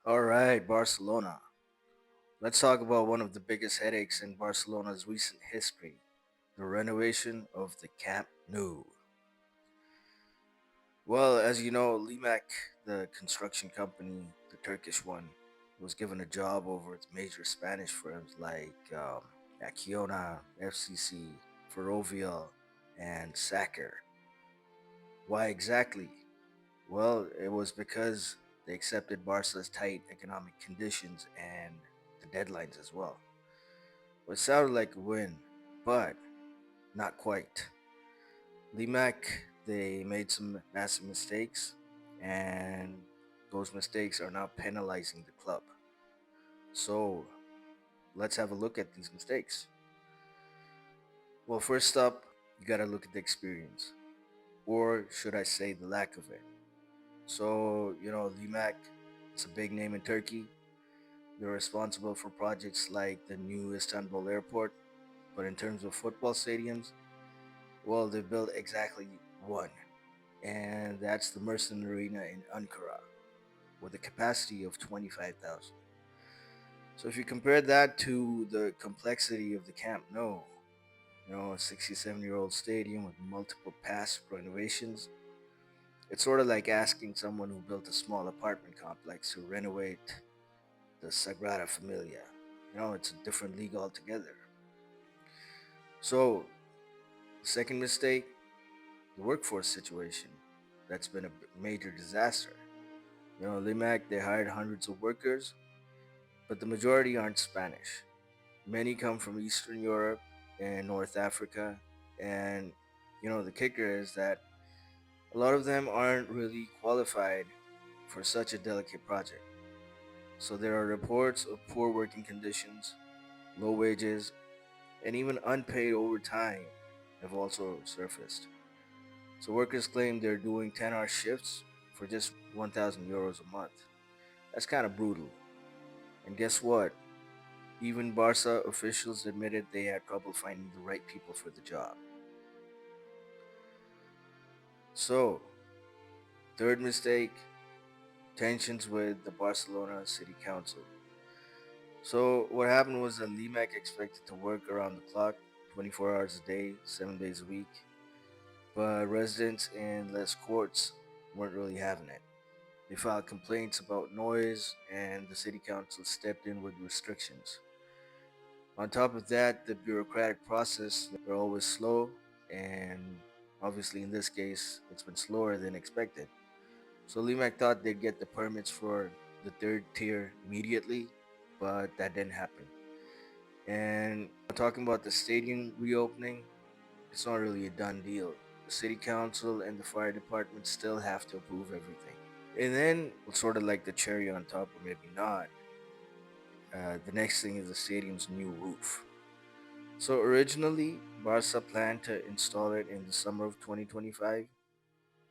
All right, Barcelona. Let's talk about one of the biggest headaches in Barcelona's recent history, the renovation of the Camp Nou. Well, as you know, Limak, the construction company, the Turkish one, was given a job over its major Spanish firms like Acciona, FCC, Ferrovial, and Sacker. Why exactly? Well, it was because they accepted Barca's tight economic conditions and the deadlines as well. Well, it sounded like a win, but not quite. Limak, they made some massive mistakes, and those mistakes are now penalizing the club. So let's have a look at these mistakes. Well, first up, you gotta look at the experience, or should I say the lack of it. So, Limak, it's a big name in Turkey. They're responsible for projects like the new Istanbul airport, but in terms of football stadiums, well, they built exactly one, and that's the Mersin Arena in Ankara, with a capacity of 25,000. So if you compare that to the complexity of the Camp Nou, a 67-year-old stadium with multiple past renovations, it's sort of like asking someone who built a small apartment complex to renovate the Sagrada Familia. It's a different league altogether. So, the second mistake, the workforce situation. That's been a major disaster. Limac, they hired hundreds of workers, but the majority aren't Spanish. Many come from Eastern Europe and North Africa, and the kicker is that a lot of them aren't really qualified for such a delicate project. So there are reports of poor working conditions, low wages, and even unpaid overtime have also surfaced. So workers claim they're doing 10-hour shifts for just 1,000 euros a month. That's kind of brutal. And guess what? Even Barca officials admitted they had trouble finding the right people for the job. So, third mistake, tensions with the Barcelona City Council. So, what happened was that Limac expected to work around the clock, 24 hours a day, 7 days a week, but residents in Les Courts weren't really having it. They filed complaints about noise, and the city council stepped in with restrictions. On top of that, the bureaucratic process, they're always slow, and obviously in this case, it's been slower than expected. So Limac thought they'd get the permits for the third tier immediately, but that didn't happen. And talking about the stadium reopening, it's not really a done deal. The city council and the fire department still have to approve everything. And then, sort of like the cherry on top, or maybe not, the next thing is the stadium's new roof. So originally, Barca planned to install it in the summer of 2025,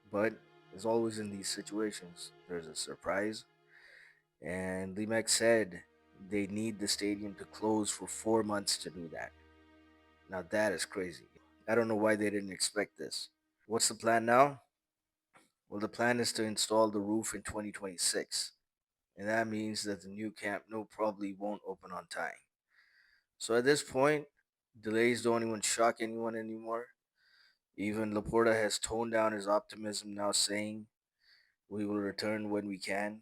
but as always in these situations, there's a surprise. And Limek said they need the stadium to close for 4 months to do that. Now that is crazy. I don't know why they didn't expect this. What's the plan now? Well, the plan is to install the roof in 2026, and that means that the new Camp Nou probably won't open on time. So at this point, delays don't even shock anyone anymore. Even Laporta has toned down his optimism now, saying we will return when we can.